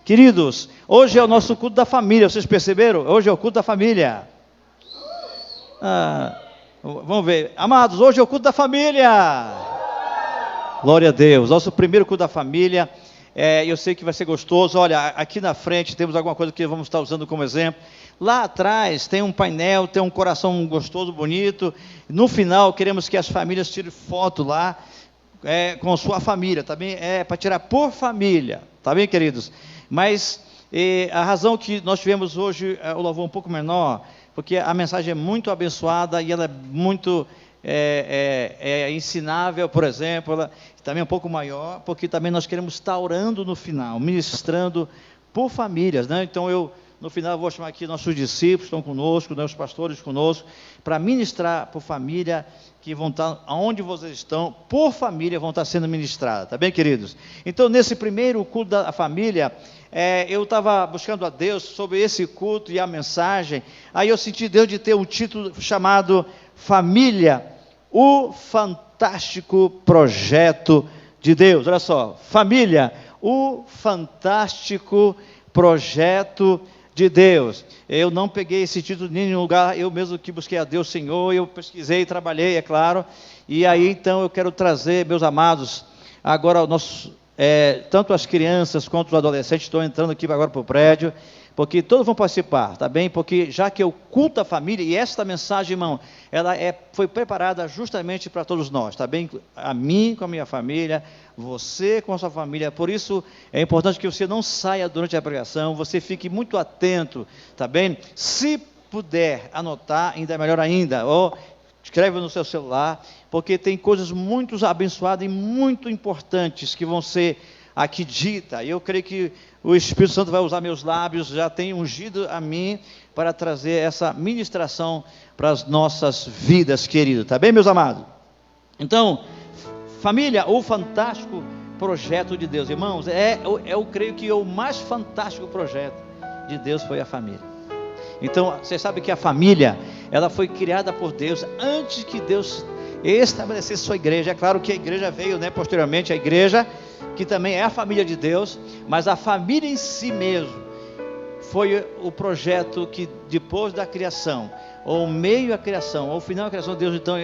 Queridos, hoje é o nosso culto da família, vocês perceberam? Hoje é o culto da família. Vamos ver, amados, hoje é o culto da família. Glória a Deus, nosso primeiro culto da família. Eu sei que vai ser gostoso. Olha, aqui na frente temos alguma coisa que vamos estar usando como exemplo. Lá atrás tem um painel, tem um coração gostoso, bonito. No final queremos que as famílias tirem foto lá com sua família, tá bem? É para tirar por família, tá bem, queridos? Mas a razão que nós tivemos hoje o louvor um pouco menor, porque a mensagem é muito abençoada e ela é muito ensinável, por exemplo, ela também é um pouco maior, porque também nós queremos estar orando no final, ministrando por famílias, né? Então no final vou chamar aqui nossos discípulos, estão conosco, né, os pastores conosco, para ministrar por família, que vão estar, onde vocês estão, por família, vão estar sendo ministradas, tá bem, queridos? Então, nesse primeiro culto da família, eu estava buscando a Deus sobre esse culto e a mensagem, aí eu senti Deus de ter um título chamado Família, o fantástico projeto de Deus. Olha só, família, o fantástico projeto de Deus. Eu não peguei esse título em nenhum lugar, eu mesmo que busquei a Deus, Senhor, eu pesquisei, trabalhei, é claro, e aí então eu quero trazer, meus amados, agora o nosso, tanto as crianças quanto os adolescentes estão entrando aqui agora para o prédio, porque todos vão participar, tá bem? Porque já que eu culto a família, e esta mensagem, irmão, ela foi preparada justamente para todos nós, tá bem? A mim com a minha família, você com a sua família, por isso é importante que você não saia durante a pregação, você fique muito atento, tá bem? Se puder anotar, ainda é melhor ainda, ou escreve no seu celular, porque tem coisas muito abençoadas e muito importantes que vão ser aqui dita, e eu creio que o Espírito Santo vai usar meus lábios, já tem ungido a mim, para trazer essa ministração para as nossas vidas, querido, tá bem, meus amados? Então, família, o fantástico projeto de Deus, irmãos, eu creio que o mais fantástico projeto de Deus foi a família. Então, você sabe que a família, ela foi criada por Deus, antes que Deus estabelecesse sua igreja. É claro que a igreja veio, né, posteriormente, a igreja, que também é a família de Deus, mas a família em si mesmo, foi o projeto que depois da criação, ou meio à criação, ou final da criação, Deus então,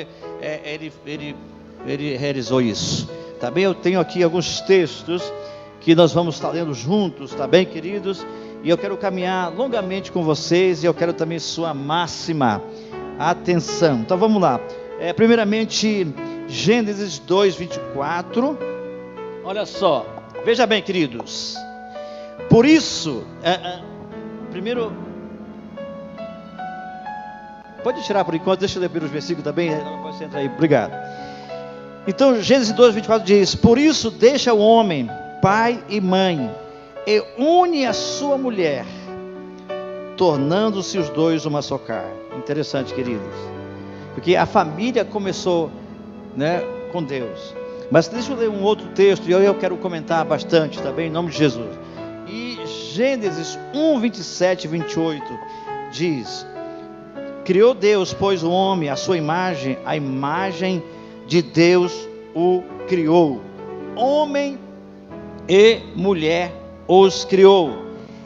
ele realizou isso, tá bem? Eu tenho aqui alguns textos, que nós vamos estar lendo juntos, tá bem, queridos? E eu quero caminhar longamente com vocês, e eu quero também sua máxima atenção. Então vamos lá, primeiramente, Gênesis 2:24, olha só, veja bem, queridos, por isso, primeiro, pode tirar por enquanto, deixa eu ler os versículos também, pode você entrar aí, obrigado. Então, Gênesis 2:24 diz: por isso deixa o homem, pai e mãe, e une a sua mulher, tornando-se os dois uma só carne. Interessante, queridos, porque a família começou, né, com Deus. Mas deixa eu ler um outro texto, e eu quero comentar bastante, tá bem, em nome de Jesus. E Gênesis 1:27 e 28 diz: criou Deus, pois, o homem, a sua imagem, a imagem de Deus o criou, homem e mulher os criou,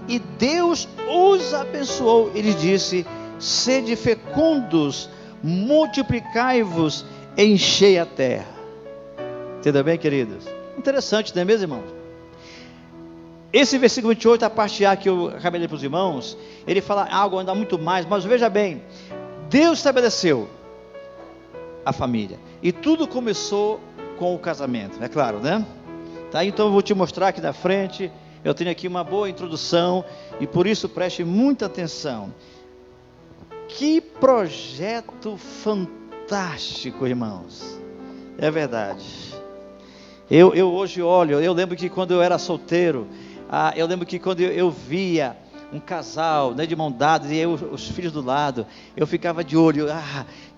e Deus os abençoou, ele disse: sede fecundos, multiplicai-vos, enchei a terra. Entendeu bem, queridos? Interessante, não é mesmo, irmão? Esse versículo 28, a parte A que eu acabei de ler para os irmãos, ele fala algo ainda muito mais, mas veja bem, Deus estabeleceu a família, e tudo começou com o casamento, é claro, né? Tá, então eu vou te mostrar aqui na frente, eu tenho aqui uma boa introdução, e por isso preste muita atenção. Que projeto fantástico, irmãos, é verdade. Eu hoje olho, eu lembro que quando eu era solteiro, eu lembro que quando eu via um casal, né, de mão dada, e os filhos do lado, eu ficava de olho,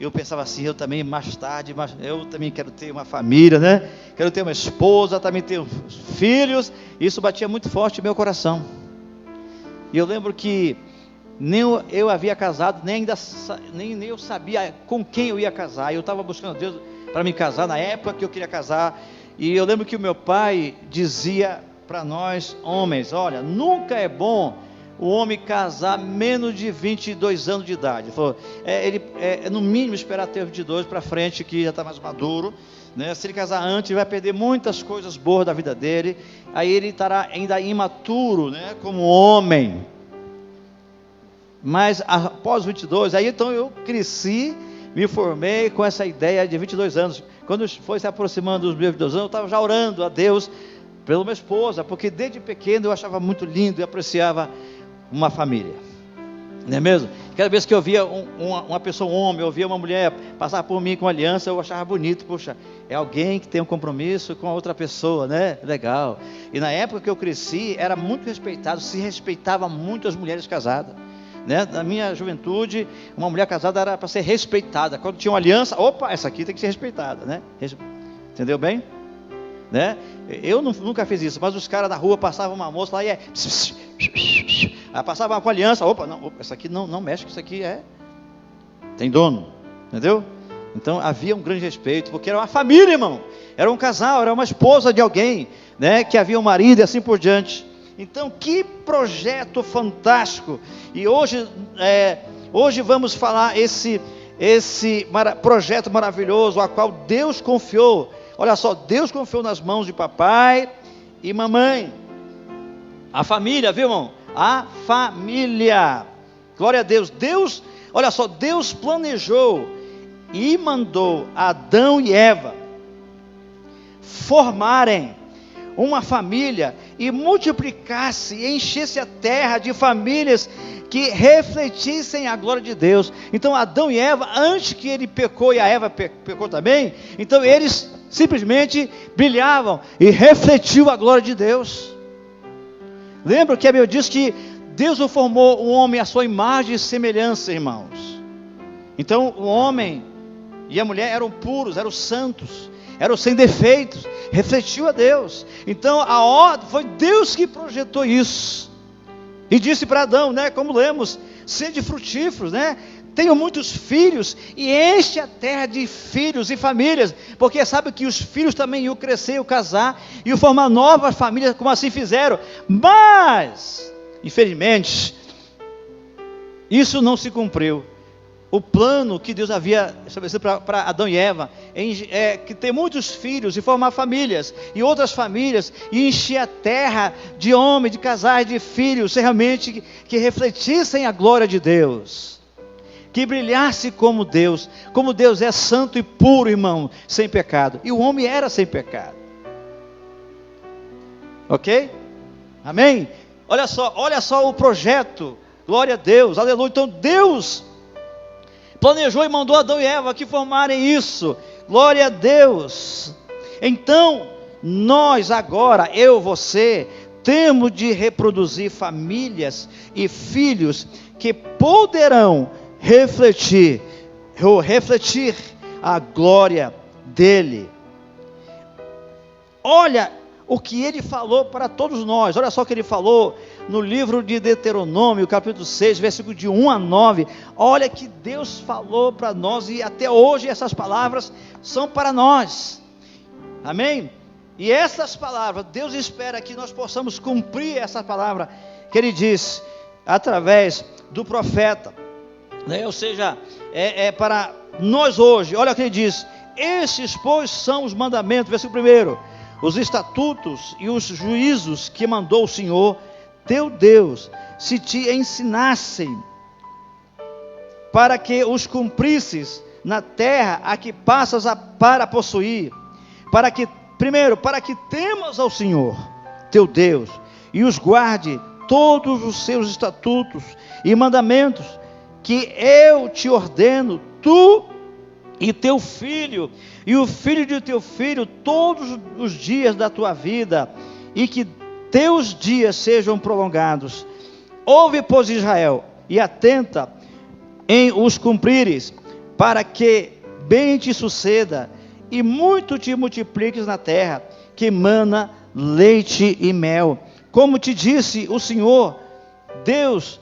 eu pensava assim, eu também mais tarde, eu também quero ter uma família, né, quero ter uma esposa, também ter filhos, isso batia muito forte no meu coração. E eu lembro que nem eu havia casado, nem eu sabia com quem eu ia casar, eu estava buscando Deus para me casar, na época que eu queria casar. E eu lembro que o meu pai dizia para nós homens, olha, nunca é bom o homem casar menos de 22 anos de idade. Ele falou, ele no mínimo esperar ter 22 para frente, que já está mais maduro, né? Se ele casar antes, ele vai perder muitas coisas boas da vida dele, aí ele estará ainda imaturo, né? Como homem. Mas após 22, aí então eu cresci, me formei com essa ideia de 22 anos. Quando foi se aproximando dos meus 22 anos, eu estava já orando a Deus pela minha esposa, porque desde pequeno eu achava muito lindo e apreciava uma família, não é mesmo? Cada vez que eu via uma pessoa, um homem, eu via uma mulher passar por mim com aliança, eu achava bonito. Poxa, é alguém que tem um compromisso com a outra pessoa, né? Legal. E na época que eu cresci, era muito respeitado, se respeitava muito as mulheres casadas, né? Na minha juventude, uma mulher casada era para ser respeitada. Quando tinha uma aliança, opa, essa aqui tem que ser respeitada, né? Entendeu bem? Né? Eu nunca fiz isso, mas os caras da rua passavam uma moça lá e aí passava com aliança, opa, não, essa aqui não mexe, que isso aqui tem dono, entendeu? Então havia um grande respeito, porque era uma família, irmão, era um casal, era uma esposa de alguém, né, que havia um marido e assim por diante. Então que projeto fantástico. E hoje vamos falar esse projeto maravilhoso, a qual Deus confiou. Olha só, Deus confiou nas mãos de papai e mamãe. A família, viu, irmão? A família. Glória a Deus. Deus, olha só, Deus planejou e mandou Adão e Eva formarem uma família e multiplicasse e enchesse a terra de famílias que refletissem a glória de Deus. Então Adão e Eva, antes que ele pecou e a Eva pecou também, então eles simplesmente brilhavam e refletiam a glória de Deus. Lembra que a Bíblia diz que Deus o formou o homem à sua imagem e semelhança, irmãos. Então o homem e a mulher eram puros, eram santos, eram sem defeitos, refletiu a Deus. Então a ordem foi Deus que projetou isso. E disse para Adão, né, como lemos, sede frutíferos, né? Tenham muitos filhos e enche a terra de filhos e famílias, porque sabe que os filhos também iam crescer, iam casar, iam formar novas famílias, como assim fizeram. Mas, infelizmente, isso não se cumpriu. O plano que Deus havia estabelecido para Adão e Eva é que ter muitos filhos e formar famílias e outras famílias e encher a terra de homens, de casais, de filhos, realmente que refletissem a glória de Deus, que brilhasse como Deus é santo e puro, irmão, sem pecado. E o homem era sem pecado. Ok? Amém? Olha só o projeto. Glória a Deus, aleluia. Então Deus planejou e mandou Adão e Eva que formarem isso. Glória a Deus. Então nós agora, você, temos de reproduzir famílias e filhos que poderão refletir a glória dele. Olha o que ele falou para todos nós. Olha só o que ele falou no livro de Deuteronômio, capítulo 6, versículo de 1 a 9. Olha que Deus falou para nós, e até hoje essas palavras são para nós. Amém? E essas palavras, Deus espera que nós possamos cumprir essa palavra que ele diz através do profeta, né? Ou seja, para nós hoje. Olha o que ele diz: estes, pois, são os mandamentos, versículo 1, os estatutos e os juízos que mandou o Senhor teu Deus, se te ensinassem, para que os cumprisses na terra a que passas para possuir, para que temas ao Senhor teu Deus, e os guarde todos os seus estatutos e mandamentos, que eu te ordeno, tu e teu filho, e o filho de teu filho, todos os dias da tua vida, e que teus dias sejam prolongados. Ouve, pois, Israel, e atenta em os cumprires, para que bem te suceda, e muito te multipliques na terra, que mana leite e mel, como te disse o Senhor, Deus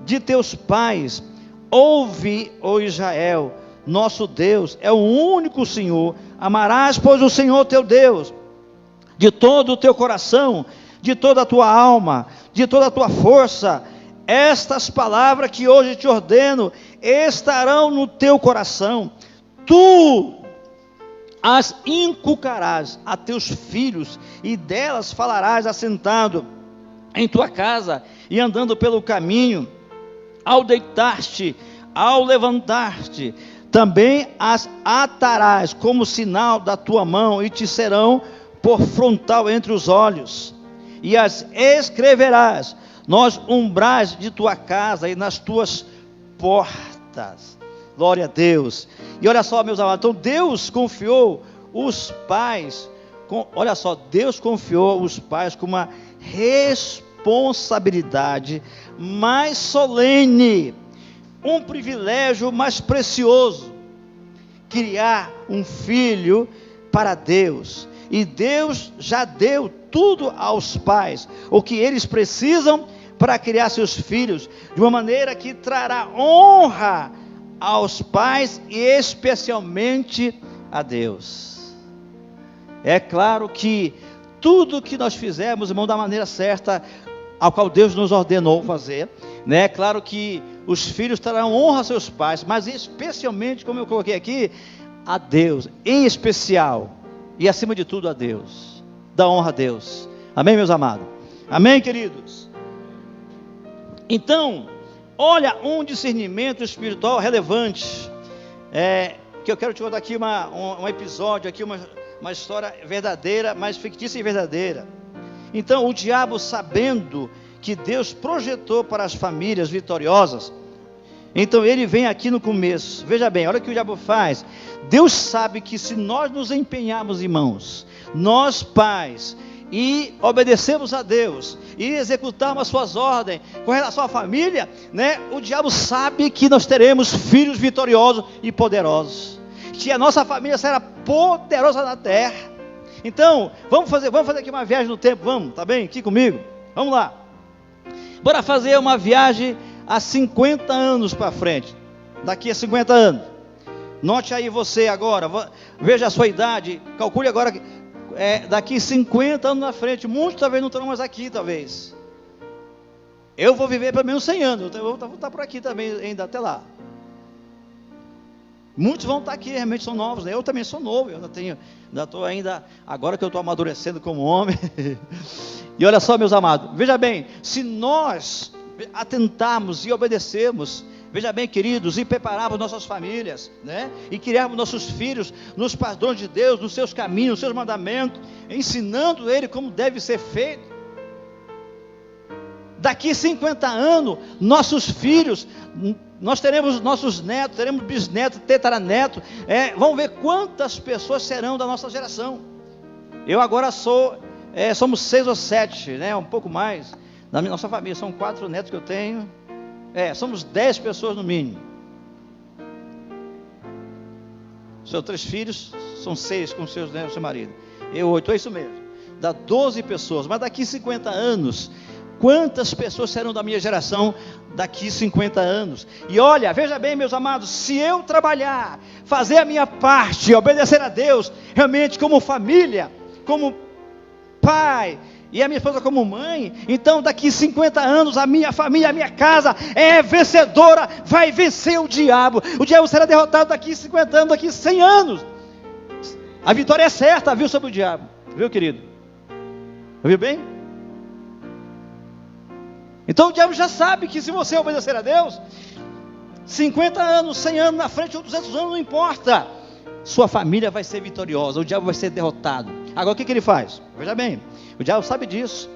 de teus pais. Ouve, ó Israel, nosso Deus é o único Senhor. Amarás, pois, o Senhor teu Deus de todo o teu coração, de toda a tua alma, de toda a tua força. Estas palavras que hoje te ordeno estarão no teu coração. Tu as inculcarás a teus filhos, e delas falarás assentado em tua casa e andando pelo caminho, ao deitar-te, ao levantar-te. Também as atarás como sinal da tua mão, e te serão por frontal entre os olhos, e as escreverás nos umbrais de tua casa e nas tuas portas. Glória a Deus. E olha só, meus amados, então Deus confiou os pais, Deus confiou os pais com uma responsabilidade mais solene, um privilégio mais precioso: criar um filho para Deus. E Deus já deu tudo aos pais, o que eles precisam para criar seus filhos, de uma maneira que trará honra aos pais e especialmente a Deus. É claro que tudo que nós fizermos, irmão, da maneira certa, ao qual Deus nos ordenou fazer, né? É claro que os filhos trarão honra aos seus pais, mas especialmente, como eu coloquei aqui, a Deus, em especial, e acima de tudo a Deus. Dá honra a Deus. Amém, meus amados? Amém, queridos? Então, olha, um discernimento espiritual relevante, que eu quero te contar aqui um episódio, aqui uma história verdadeira, mas fictícia e verdadeira. Então, o diabo, sabendo que Deus projetou para as famílias vitoriosas, então ele vem aqui no começo. Veja bem, olha o que o diabo faz. Deus sabe que se nós nos empenharmos, irmãos, nós pais, e obedecemos a Deus, e executarmos as suas ordens com relação à família, né? O diabo sabe que nós teremos filhos vitoriosos e poderosos, que a nossa família será poderosa na terra. Então, vamos fazer aqui uma viagem no tempo, vamos, tá bem? Aqui comigo, vamos lá. Bora fazer uma viagem há 50 anos para frente, daqui a 50 anos. Note aí você agora, veja a sua idade, calcule agora, daqui 50 anos na frente, muitos talvez não estarão mais aqui, talvez. Eu vou viver pelo menos 100 anos, eu vou estar por aqui também ainda até lá. Muitos vão estar aqui, realmente são novos, né? Eu também sou novo, eu ainda estou agora que eu estou amadurecendo como homem. E olha só, meus amados, veja bem, se nós atentarmos e obedecermos, veja bem, queridos, e prepararmos nossas famílias, né? E criarmos nossos filhos nos padrões de Deus, nos seus caminhos, nos seus mandamentos, ensinando ele como deve ser feito. Daqui 50 anos, nossos filhos, nós teremos nossos netos, teremos bisnetos, tetaranetos, vamos ver quantas pessoas serão da nossa geração. Eu agora somos 6 ou 7, né? Um pouco mais, na nossa família, são 4 netos que eu tenho, somos 10 pessoas no mínimo. Seus 3 filhos, são 6 com seus netos e seu marido, eu 8, é isso mesmo, dá 12 pessoas, mas daqui 50 anos, quantas pessoas serão da minha geração daqui 50 anos? E olha, veja bem, meus amados, se eu trabalhar, fazer a minha parte, obedecer a Deus, realmente como família, como pai, e a minha esposa como mãe, então daqui 50 anos, a minha família, a minha casa é vencedora, vai vencer o diabo será derrotado daqui 50 anos, daqui 100 anos, a vitória é certa, viu, sobre o diabo, viu, querido? Viu bem? Então o diabo já sabe que se você obedecer a Deus, 50 anos, 100 anos na frente ou 200 anos, não importa, sua família vai ser vitoriosa, o diabo vai ser derrotado. Agora o que ele faz? Veja bem, o diabo sabe disso,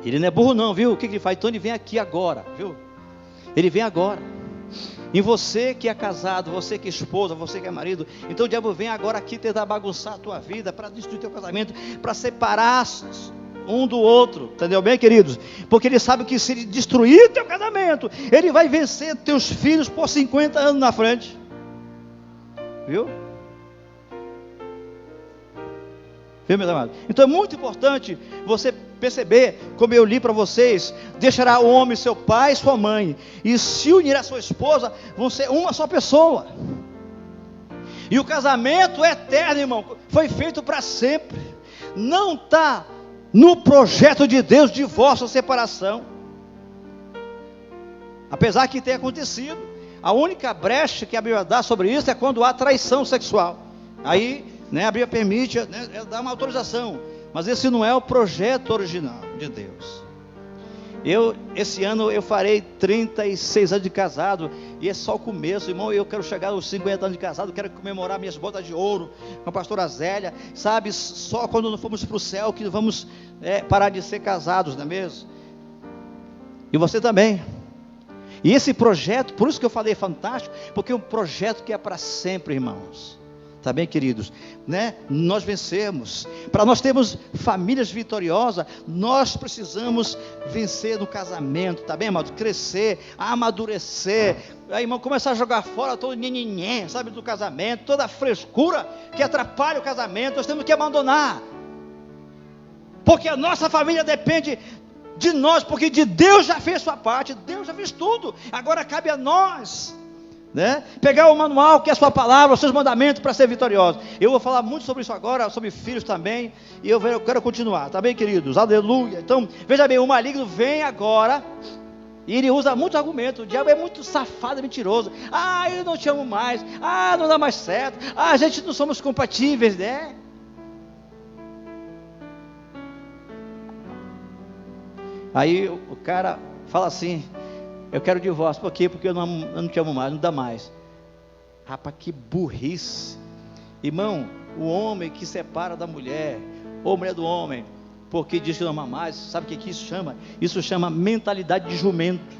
ele não é burro não, viu? O que ele faz? Então ele vem aqui agora, viu? Ele vem agora, em você que é casado, você que é esposa, você que é marido, então o diabo vem agora aqui tentar bagunçar a tua vida, para destruir teu casamento, para separar um do outro, entendeu bem, queridos? Porque ele sabe que se ele destruir teu casamento, ele vai vencer teus filhos por 50 anos na frente, viu? Viu, meus amados? Então é muito importante você perceber, como eu li para vocês, deixará o homem seu pai e sua mãe, e se unirá a sua esposa, vão ser uma só pessoa, e o casamento é eterno, irmão, foi feito para sempre, não está no projeto de Deus, divórcio ou separação. Apesar que tenha acontecido, a única brecha que a Bíblia dá sobre isso é quando há traição sexual. Aí, né, a Bíblia permite, né, dá uma autorização, mas esse não é o projeto original de Deus. Esse ano eu farei 36 anos de casado, e é só o começo, irmão. Eu quero chegar aos 50 anos de casado, quero comemorar minhas bodas de ouro com a pastora Zélia, sabe? Só quando nós formos para o céu que vamos parar de ser casados, não é mesmo? E você também. E esse projeto, por isso que eu falei fantástico, porque é um projeto que é para sempre, irmãos. Tá bem, queridos? Né? Nós vencemos. Para nós termos famílias vitoriosas, nós precisamos vencer no casamento, tá bem, amado? Crescer, amadurecer. Aí, irmão, começar a jogar fora todo nhenhenhé, sabe, do casamento, toda a frescura que atrapalha o casamento, nós temos que abandonar. Porque a nossa família depende de nós, porque de Deus já fez sua parte, Deus já fez tudo. Agora cabe a nós, né? Pegar o manual, que é a sua palavra, os seus mandamentos, para ser vitorioso. Eu vou falar muito sobre isso agora, sobre filhos também, e eu quero continuar, tá bem, queridos? Aleluia. Então, veja bem, o maligno vem agora, e ele usa muitos argumentos. O diabo é muito safado e mentiroso. Eu não te amo mais, não dá mais certo, a gente não somos compatíveis, né? Aí o cara fala assim: eu quero divórcio. Por quê? Porque eu não te amo mais, não dá mais. Rapaz, que burrice. Irmão, o homem que separa da mulher, ou mulher do homem, porque diz que não ama mais, sabe o que isso chama? Isso chama mentalidade de jumento.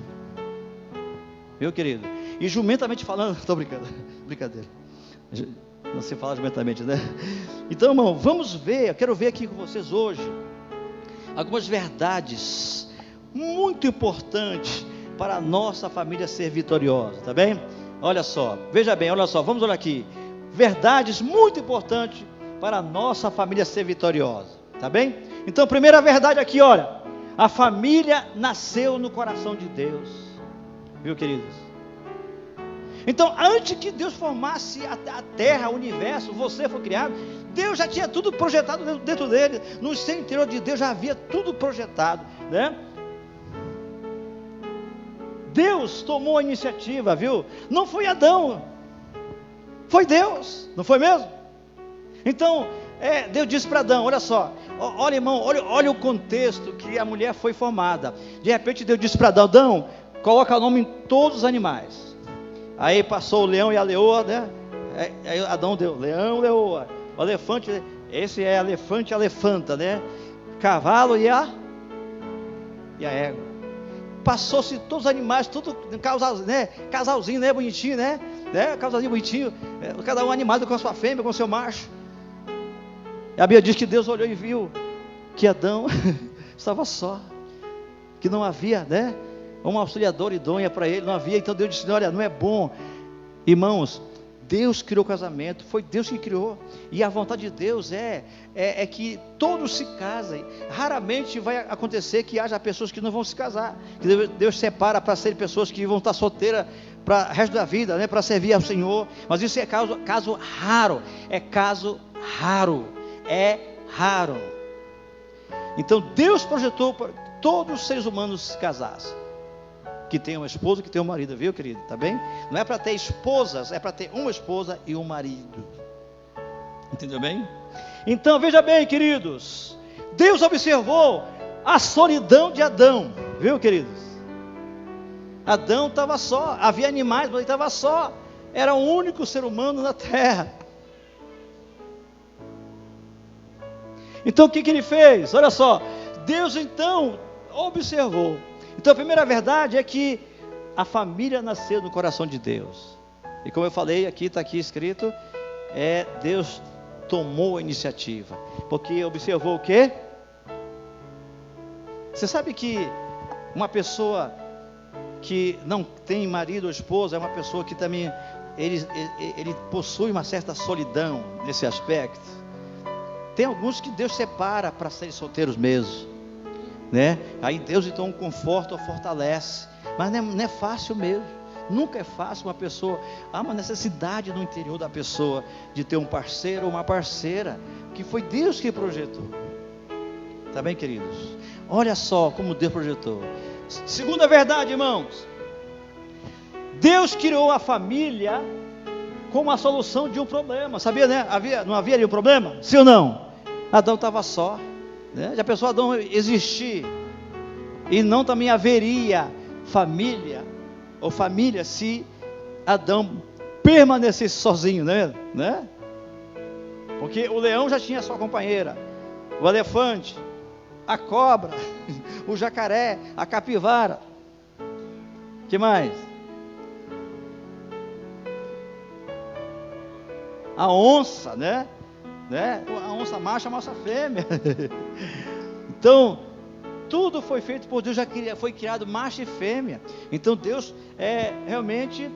Meu querido, e jumentamente falando, estou brincando, brincadeira, não se fala jumentamente, né? Então, irmão, vamos ver, eu quero ver aqui com vocês hoje algumas verdades muito importantes para a nossa família ser vitoriosa, tá bem? Olha só, veja bem, olha só, vamos olhar aqui, verdades muito importantes para a nossa família ser vitoriosa, tá bem? Então, primeira verdade aqui, olha, a família nasceu no coração de Deus, viu, queridos? Então, antes que Deus formasse a terra, o universo, você foi criado, Deus já tinha tudo projetado dentro dele, no seu interior de Deus já havia tudo projetado, né? Deus tomou a iniciativa, viu? Não foi Adão, foi Deus, não foi mesmo? Então, Deus disse para Adão, olha só, olha, irmão, olha o contexto que a mulher foi formada. De repente Deus disse para Adão, coloca o nome em todos os animais. Aí passou o leão e a leoa, né? Aí Adão deu leão, leoa, o elefante, esse é elefante, elefanta, né? Cavalo e a égua. Passou-se todos os animais, tudo né? Casalzinho, né? Bonitinho, né? Casalzinho bonitinho, cada um animado com a sua fêmea, com o seu macho. E a Bíblia diz que Deus olhou e viu que Adão estava só, que não havia, né? Uma auxiliadora idônea para ele, não havia. Então Deus disse, olha, não é bom. Irmãos, Deus criou o casamento, foi Deus que criou, e a vontade de Deus é que todos se casem. Raramente vai acontecer que haja pessoas que não vão se casar, que Deus separa para serem pessoas que vão estar solteiras para o resto da vida, né, para servir ao Senhor, mas isso é caso raro, é raro. Então Deus projetou para todos os seres humanos se casassem, que tem uma esposa, que tem um marido, viu, querido? Tá bem? Não é para ter esposas, é para ter uma esposa e um marido. Entendeu bem? Então, veja bem, queridos, Deus observou a solidão de Adão, viu, queridos? Adão estava só, havia animais, mas ele estava só, era o único ser humano na terra. Então, o que ele fez? Olha só, Deus então observou. Então a primeira verdade é que a família nasceu no coração de Deus. E como eu falei, aqui está aqui escrito, Deus tomou a iniciativa. Porque observou o quê? Você sabe que uma pessoa que não tem marido ou esposa é uma pessoa que também ele possui uma certa solidão nesse aspecto. Tem alguns que Deus separa para serem solteiros mesmo, né? Aí Deus então conforta ou fortalece, mas não é fácil mesmo, nunca é fácil. Uma pessoa, há uma necessidade no interior da pessoa de ter um parceiro ou uma parceira, que foi Deus que projetou. Tá bem, queridos? Olha só como Deus projetou. Segunda verdade, irmãos. Deus criou a família como a solução de um problema. Sabia, né? Não havia ali um problema? Sim ou não? Adão estava só, né? Já pensou Adão existir? E não também haveria família, ou família, se Adão permanecesse sozinho, né? Porque o leão já tinha sua companheira, o elefante, a cobra, o jacaré, a capivara. Que mais? A onça, né? A onça macho, a onça fêmea. Então, tudo foi feito por Deus, foi criado macho e fêmea. Então Deus realmente,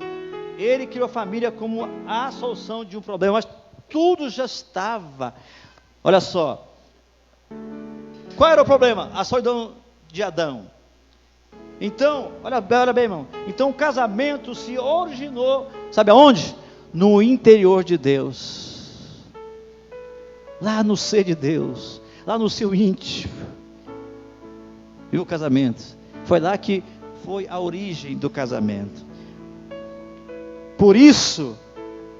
Ele criou a família como a solução de um problema, mas tudo já estava. Olha só, qual era o problema? A solidão de Adão. Então, olha bem, irmão. Então o casamento se originou, sabe aonde? No interior de Deus, lá no ser de Deus, lá no seu íntimo. E o casamento, foi lá que foi a origem do casamento. Por isso,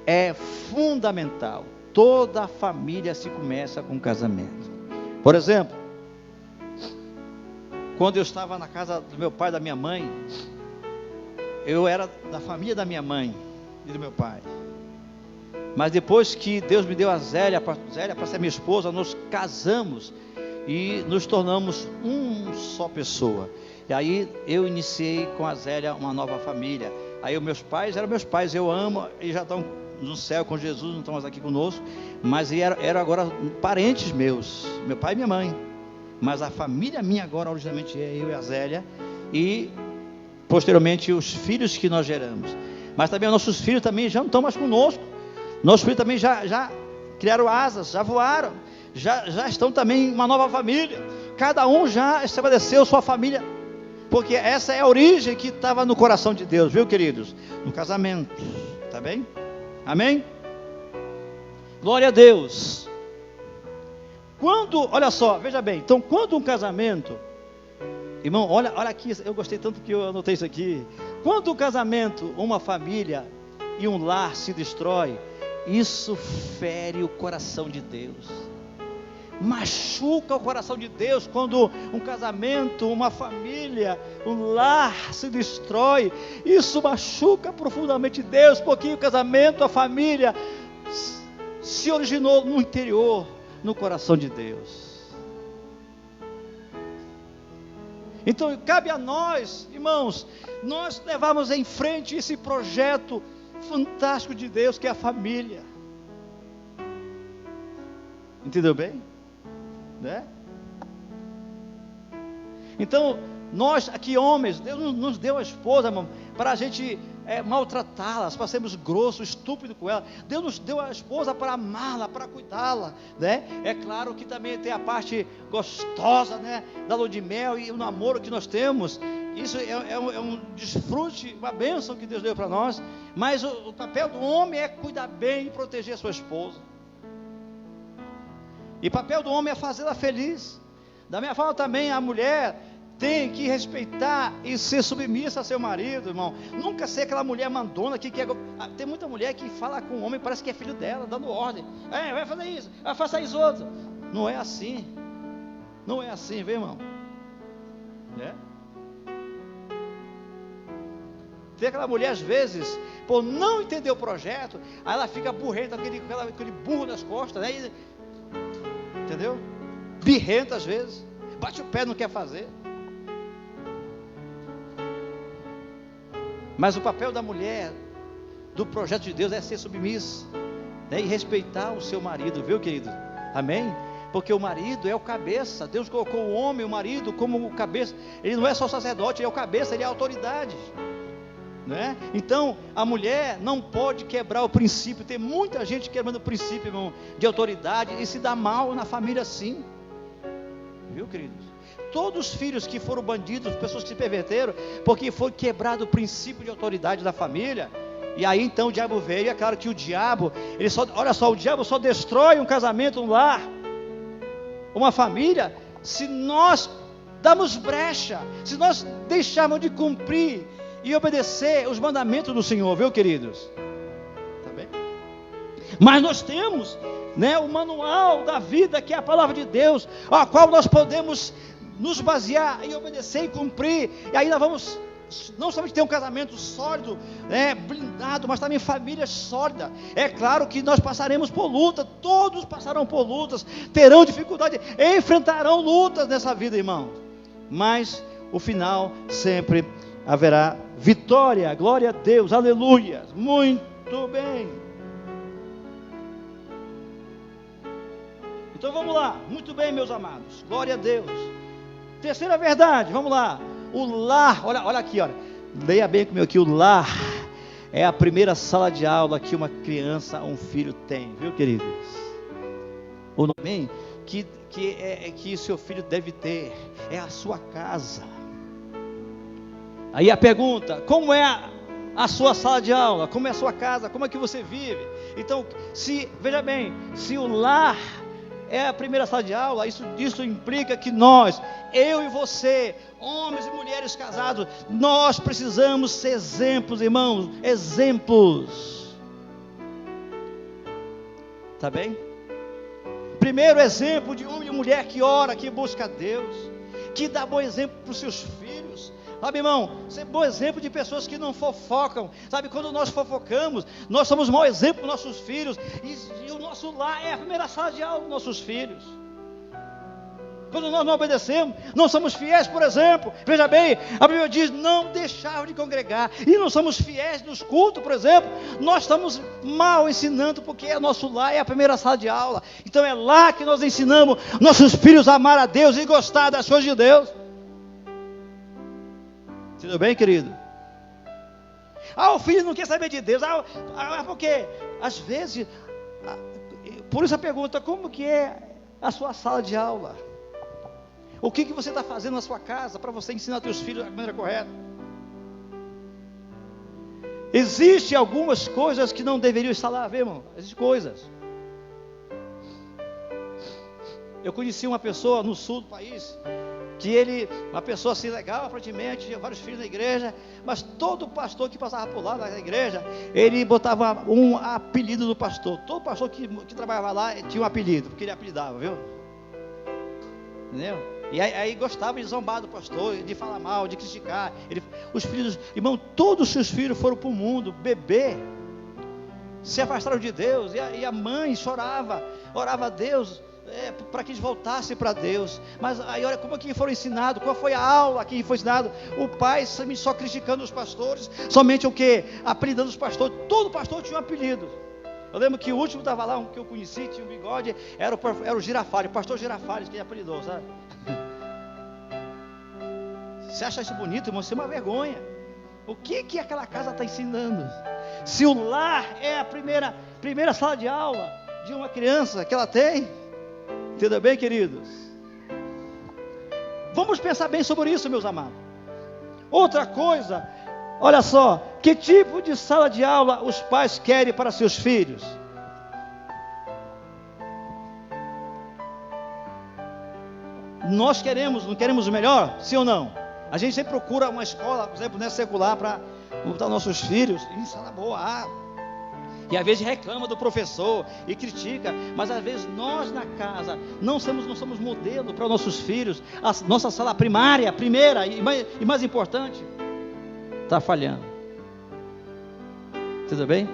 é fundamental, toda a família se começa com casamento. Por exemplo, quando eu estava na casa do meu pai e da minha mãe, eu era da família da minha mãe e do meu pai. Mas depois que Deus me deu a Zélia para ser minha esposa, nós casamos e nos tornamos uma só pessoa. E aí eu iniciei com a Zélia uma nova família. Aí os meus pais eram meus pais, eu amo, eles já estão no céu com Jesus, não estão mais aqui conosco, mas eram agora parentes meus, meu pai e minha mãe. Mas a família minha agora, originalmente, é eu e a Zélia, e posteriormente os filhos que nós geramos. Mas também os nossos filhos também já não estão mais conosco. Nossos filhos também já criaram asas, já voaram, já estão também em uma nova família. Cada um já estabeleceu sua família, porque essa é a origem que estava no coração de Deus, viu, queridos? No casamento, tá bem? Amém? Glória a Deus. Olha só, veja bem, então quando um casamento, irmão, olha aqui, eu gostei tanto que eu anotei isso aqui. Quando um casamento, uma família e um lar se destrói, isso fere o coração de Deus, machuca o coração de Deus. Quando um casamento, uma família, um lar se destrói, isso machuca profundamente Deus, porque o casamento, a família se originou no interior, no coração de Deus. Então cabe a nós, irmãos, nós levarmos em frente esse projeto fantástico de Deus, que é a família. Entendeu bem? Né? Então nós aqui homens, Deus nos deu a esposa, irmão, para a gente maltratá-las, para sermos grossos, estúpidos com ela. Deus nos deu a esposa para amá-la, para cuidá-la, né? É claro que também tem a parte gostosa, né, da lua de mel e o namoro que nós temos. Isso é um desfrute, uma bênção que Deus deu para nós. Mas o papel do homem é cuidar bem e proteger a sua esposa. E o papel do homem é fazê-la feliz. Da mesma forma também a mulher tem que respeitar e ser submissa a seu marido, irmão. Nunca ser aquela mulher mandona que quer. Tem muita mulher que fala com o homem, parece que é filho dela, dando ordem. Vai fazer isso, vai fazer isso outro. Não é assim. Não é assim, vê, irmão. Tem aquela mulher, às vezes, por não entender o projeto, aí ela fica burrenta, aquele burro nas costas, né? Entendeu? Birrenta às vezes, bate o pé, não quer fazer. Mas o papel da mulher, do projeto de Deus, é ser submissa, né? E respeitar o seu marido, viu, querido? Amém? Porque o marido é o cabeça. Deus colocou o homem, o marido, como o cabeça. Ele não é só sacerdote, ele é o cabeça, ele é a autoridade, né? Então a mulher não pode quebrar o princípio. Tem muita gente quebrando o princípio, irmão, de autoridade, e se dá mal na família assim, viu, queridos? Todos os filhos que foram bandidos, pessoas que se perverteram, porque foi quebrado o princípio de autoridade da família. E aí então o diabo veio. É claro que o diabo, olha só, o diabo só destrói um casamento, um lar, uma família, se nós damos brecha, se nós deixarmos de cumprir e obedecer os mandamentos do Senhor, viu, queridos? Tá bem? Mas nós temos, né, o manual da vida, que é a palavra de Deus, a qual nós podemos nos basear e obedecer e cumprir, e aí nós vamos não somente ter um casamento sólido, blindado, mas também família sólida. É claro que nós passaremos por luta, todos passarão por lutas, terão dificuldade, enfrentarão lutas nessa vida, irmão, mas o final sempre haverá vitória. Glória a Deus, aleluia, muito bem. Então vamos lá, muito bem, meus amados, glória a Deus. Terceira verdade, vamos lá. O lar, olha aqui, olha. Leia bem comigo aqui, o lar é a primeira sala de aula que uma criança, um filho tem, viu, queridos? O nome que seu filho deve ter é a sua casa. Aí a pergunta: como é a sua sala de aula? Como é a sua casa? Como é que você vive? Então, veja bem, se o lar é a primeira sala de aula, isso implica que nós, eu e você, homens e mulheres casados, nós precisamos ser exemplos, irmãos, exemplos. Tá bem? Primeiro exemplo de homem e mulher que ora, que busca a Deus, que dá bom exemplo para os seus filhos. Sabe, irmão, ser bom exemplo de pessoas que não fofocam. Sabe, quando nós fofocamos, nós somos mau exemplo para os nossos filhos. E o nosso lar é a primeira sala de aula dos nossos filhos. Quando nós não obedecemos, não somos fiéis, por exemplo. Veja bem, a Bíblia diz: não deixar de congregar. E não somos fiéis nos cultos, por exemplo. Nós estamos mal ensinando, porque o nosso lar é a primeira sala de aula. Então é lá que nós ensinamos nossos filhos a amar a Deus e gostar das coisas de Deus. Tudo bem, querido? O filho não quer saber de Deus. Porque às vezes, por isso a pergunta: como que é a sua sala de aula? O que você está fazendo na sua casa para você ensinar seus filhos da maneira correta? Existem algumas coisas que não deveriam estar lá, viu, irmão? Existem coisas. Eu conheci uma pessoa no sul do país, uma pessoa assim legal, aparentemente, tinha vários filhos na igreja, mas todo pastor que passava por lá na igreja, ele botava um apelido do pastor. Todo pastor que trabalhava lá tinha um apelido, porque ele apelidava, viu? Entendeu? E aí gostava de zombar do pastor, de falar mal, de criticar. Os filhos, irmão, todos os seus filhos foram para o mundo beber, se afastaram de Deus, e a mãe chorava, orava a Deus, para que eles voltassem para Deus. Mas aí olha como que foram ensinados, qual foi a aula que foi ensinado? O pai só criticando os pastores, somente o que? Apelidando os pastores. Todo pastor tinha um apelido. Eu lembro que o último estava lá, um que eu conheci, tinha um bigode, era o Girafales, o pastor Girafales, que ele apelidou, sabe? Você acha isso bonito, irmão? Isso é uma vergonha. O que aquela casa está ensinando? Se o lar é a primeira sala de aula de uma criança que ela tem, tudo bem, queridos? Vamos pensar bem sobre isso, meus amados. Outra coisa, olha só, que tipo de sala de aula os pais querem para seus filhos? Nós não queremos o melhor? Sim ou não? A gente sempre procura uma escola, por exemplo, secular, para botar nossos filhos em sala boa. E às vezes reclama do professor e critica, mas às vezes nós na casa não somos modelo para os nossos filhos. A nossa sala primária, primeira e mais importante, está falhando. Tudo bem?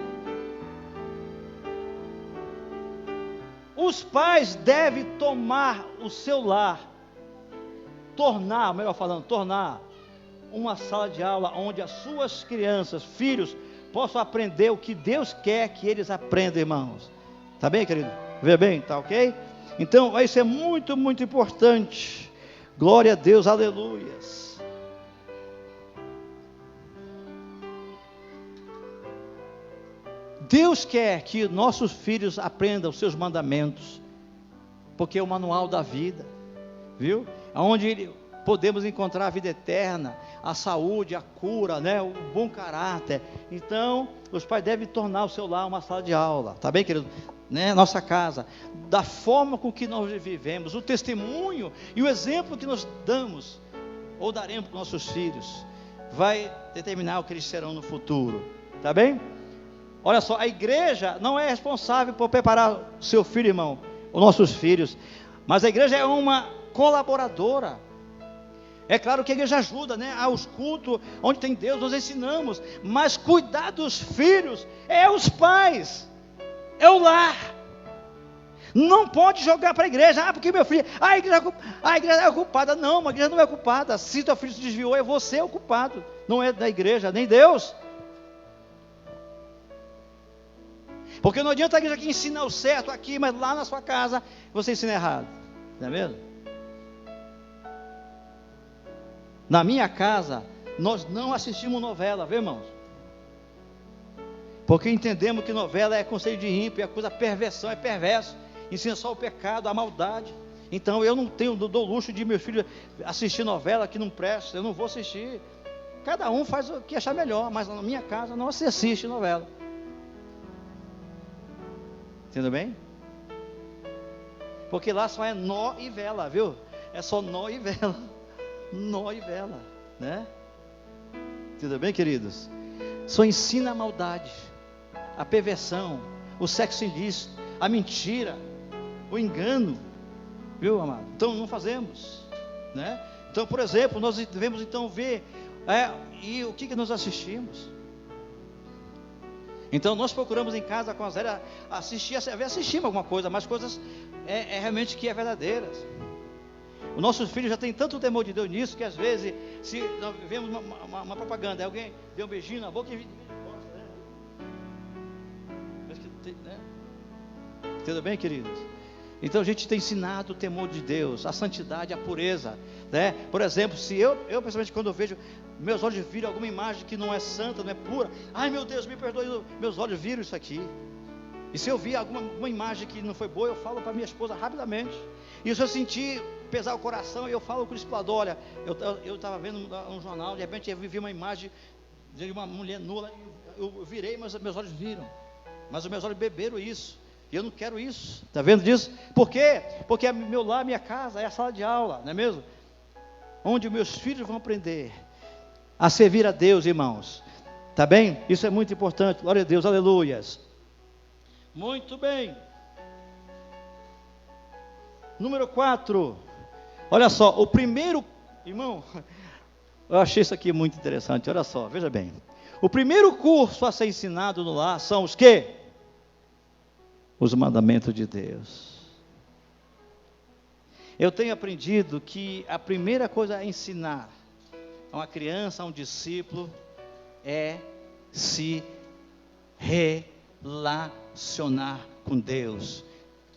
Os pais devem tomar o seu lar, tornar uma sala de aula onde as suas crianças, filhos, possam aprender o que Deus quer que eles aprendam, irmãos. Tá bem, querido? Vê bem, tá ok? Então, isso é muito, muito importante. Glória a Deus, aleluias. Deus quer que nossos filhos aprendam os seus mandamentos, porque é o manual da vida, viu? Onde podemos encontrar a vida eterna, a saúde, a cura, né? O bom caráter. Então, os pais devem tornar o seu lar uma sala de aula, tá bem, querido? Né? Nossa casa, da forma com que nós vivemos, o testemunho e o exemplo que nós damos ou daremos para os nossos filhos, vai determinar o que eles serão no futuro, tá bem? Olha só, a igreja não é responsável por preparar o seu filho, irmão, os nossos filhos, mas a igreja é uma colaboradora. É claro que a igreja ajuda, né? Aos cultos, onde tem Deus, nós ensinamos, mas cuidar dos filhos é os pais, é o lar. Não pode jogar para a igreja, porque meu filho, a igreja é culpada. Não, a igreja não é culpada. Se teu filho se desviou, é você o culpado, não é da igreja, nem Deus. Porque não adianta a igreja que ensina o certo aqui, mas lá na sua casa você ensina errado, não é mesmo? Na minha casa, nós não assistimos novela, viu, irmãos? Porque entendemos que novela é conselho de ímpio, é coisa perversão, é perverso. Ensina só o pecado, a maldade. Então eu não dou luxo de meu filho assistir novela que não presta, eu não vou assistir. Cada um faz o que achar melhor, mas na minha casa não se assiste novela. Entendeu bem? Porque lá só é nó e vela, viu? É só nó e vela. Nó e vela, né? Entendeu bem, queridos? Só ensina a maldade, a perversão, o sexo ilícito, a mentira, o engano, viu, amado? Então não fazemos, né? Então, por exemplo, nós devemos então ver, e o que nós assistimos. Então nós procuramos em casa com a Zélia assistimos alguma coisa, mas coisas realmente que é verdadeiras. O nosso filho já tem tanto temor de Deus nisso, que às vezes, se nós vemos uma propaganda, alguém deu um beijinho na boca e gosta, né? Tudo bem, queridos? Então a gente tem ensinado o temor de Deus, a santidade, a pureza, né? Por exemplo, se eu principalmente quando eu vejo, meus olhos viram alguma imagem que não é santa, não é pura, ai meu Deus, me perdoe, meus olhos viram isso aqui. E se eu vi alguma imagem que não foi boa, eu falo para minha esposa rapidamente. E se eu sentir pesar o coração, eu falo com o discipulador, olha, eu estava vendo um jornal, de repente eu vi uma imagem de uma mulher nua, eu virei, mas meus olhos viram, mas os meus olhos beberam isso, e eu não quero isso, está vendo disso? Por quê? Porque meu lar, minha casa, é a sala de aula, não é mesmo? Onde meus filhos vão aprender a servir a Deus, irmãos, está bem? Isso é muito importante, glória a Deus, aleluias. Muito bem. Número 4, olha só, o primeiro, irmão, eu achei isso aqui muito interessante, olha só, veja bem, o primeiro curso a ser ensinado no lar são os quê? Os mandamentos de Deus. Eu tenho aprendido que a primeira coisa a ensinar a uma criança, a um discípulo, é se relacionar com Deus,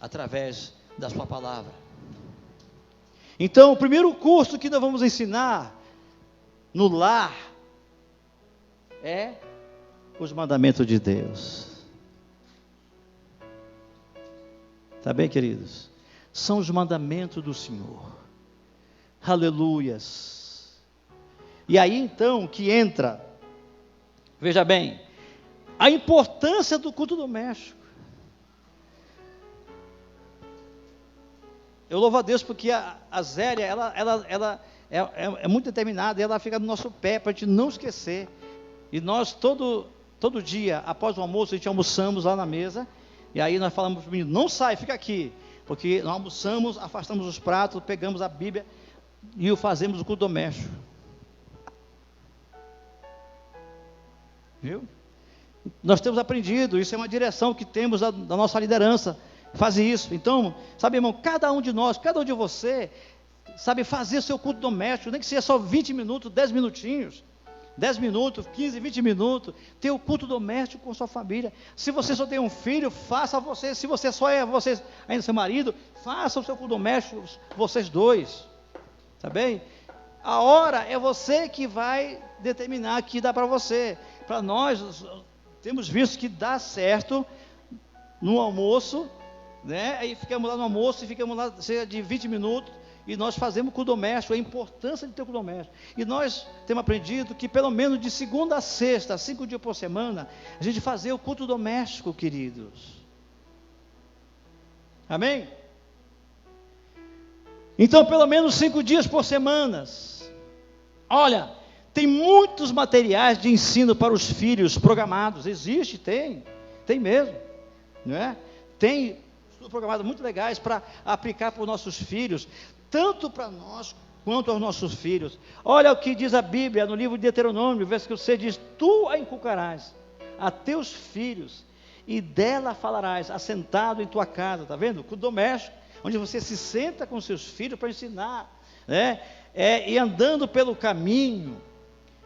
através da sua palavra. Então, o primeiro curso que nós vamos ensinar no lar é os mandamentos de Deus. Está bem, queridos? São os mandamentos do Senhor. Aleluias. E aí então que entra, veja bem, a importância do culto doméstico. Eu louvo a Deus porque a Zélia, ela é muito determinada, e ela fica no nosso pé para a gente não esquecer. E nós todo dia, após o almoço, a gente almoçamos lá na mesa, e aí nós falamos para o menino, não sai, fica aqui, porque nós almoçamos, afastamos os pratos, pegamos a Bíblia e fazemos o culto doméstico. Viu? Nós temos aprendido, isso é uma direção que temos da nossa liderança, fazer isso. Então, sabe, irmão, cada um de nós, cada um de você, sabe, fazer seu culto doméstico, nem que seja só 20 minutos, 10 minutinhos, 10 minutos, 15, 20 minutos, ter o culto doméstico com sua família. Se você só tem um filho, faça você, se você só é você, ainda seu marido, faça o seu culto doméstico, vocês dois, tá bem? A hora é você que vai determinar que dá para você. Para nós, temos visto que dá certo no almoço, né? Aí ficamos lá no almoço e ficamos lá cerca de 20 minutos e nós fazemos culto doméstico, a importância de ter culto doméstico. E nós temos aprendido que pelo menos de segunda a sexta, 5 dias por semana, a gente fazer o culto doméstico, queridos. Amém? Então, pelo menos 5 dias por semana. Olha, tem muitos materiais de ensino para os filhos programados. Existe, tem mesmo, não é? Tem programados muito legais para aplicar para os nossos filhos, tanto para nós quanto aos nossos filhos. Olha o que diz a Bíblia no livro de Deuteronômio, versículo 6, diz: tu a inculcarás a teus filhos, e dela falarás, assentado em tua casa. Está vendo? Culto doméstico, onde você se senta com seus filhos para ensinar, né? E andando pelo caminho,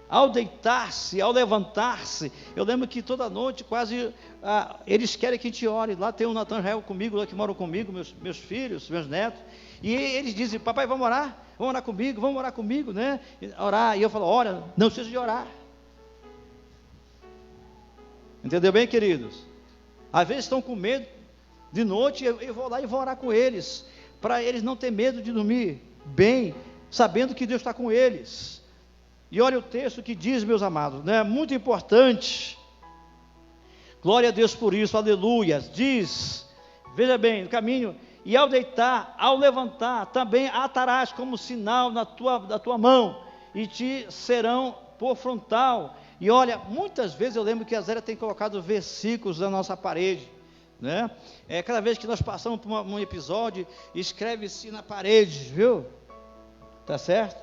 ao deitar-se, ao levantar-se. Eu lembro que toda noite quase eles querem que a gente ore. Lá tem o Natan Israel comigo, lá que moram comigo, meus filhos, meus netos, e eles dizem: papai, vamos orar comigo, né? Orar. E eu falo: ora, não precisa de orar. Entendeu bem, queridos? Às vezes estão com medo de noite, eu vou lá e vou orar com eles, para eles não ter medo de dormir bem, sabendo que Deus está com eles. E olha o texto que diz, meus amados, né? Muito importante. Glória a Deus por isso, aleluia. Diz, veja bem, no caminho: e ao deitar, ao levantar, também atarás como sinal da tua mão, e te serão por frontal. E olha, muitas vezes eu lembro que a Zélia tem colocado versículos na nossa parede, né? Cada vez que nós passamos por um episódio, escreve-se na parede, viu? Tá certo?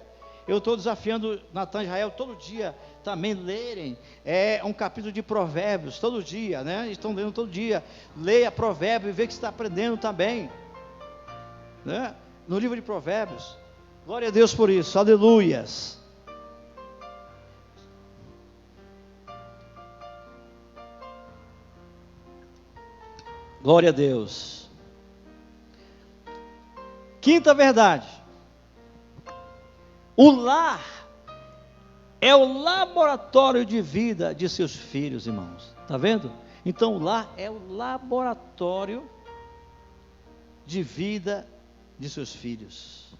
Eu estou desafiando Natan Israel todo dia também lerem um capítulo de Provérbios, todo dia, né? Estão lendo todo dia. Leia Provérbios e vê que está aprendendo também, né? No livro de Provérbios. Glória a Deus por isso, aleluias. Glória a Deus. Quinta verdade: o lar é o laboratório de vida de seus filhos, irmãos. Está vendo? Então o lar é o laboratório de vida de seus filhos.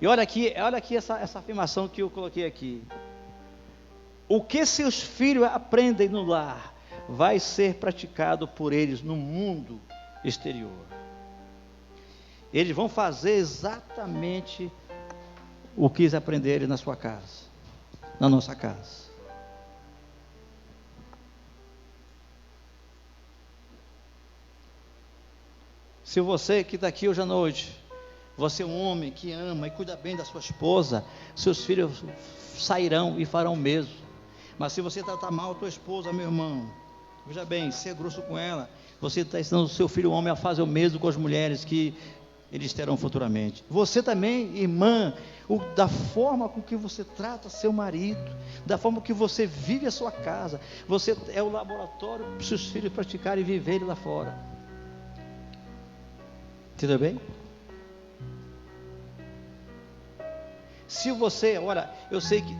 E olha aqui essa afirmação que eu coloquei aqui: o que seus filhos aprendem no lar vai ser praticado por eles no mundo exterior. Eles vão fazer exatamente o que eles aprenderem na sua casa, na nossa casa. Se você que está aqui hoje à noite, você é um homem que ama e cuida bem da sua esposa, seus filhos sairão e farão o mesmo. Mas se você tratar mal a tua esposa, meu irmão, veja bem, ser grosso com ela, você está ensinando o seu filho homem a fazer o mesmo com as mulheres que eles terão futuramente. Você também, irmã, da forma com que você trata seu marido, da forma que você vive a sua casa, você é o laboratório para os seus filhos praticarem e viverem lá fora. Entendeu bem? Se você, olha, eu sei que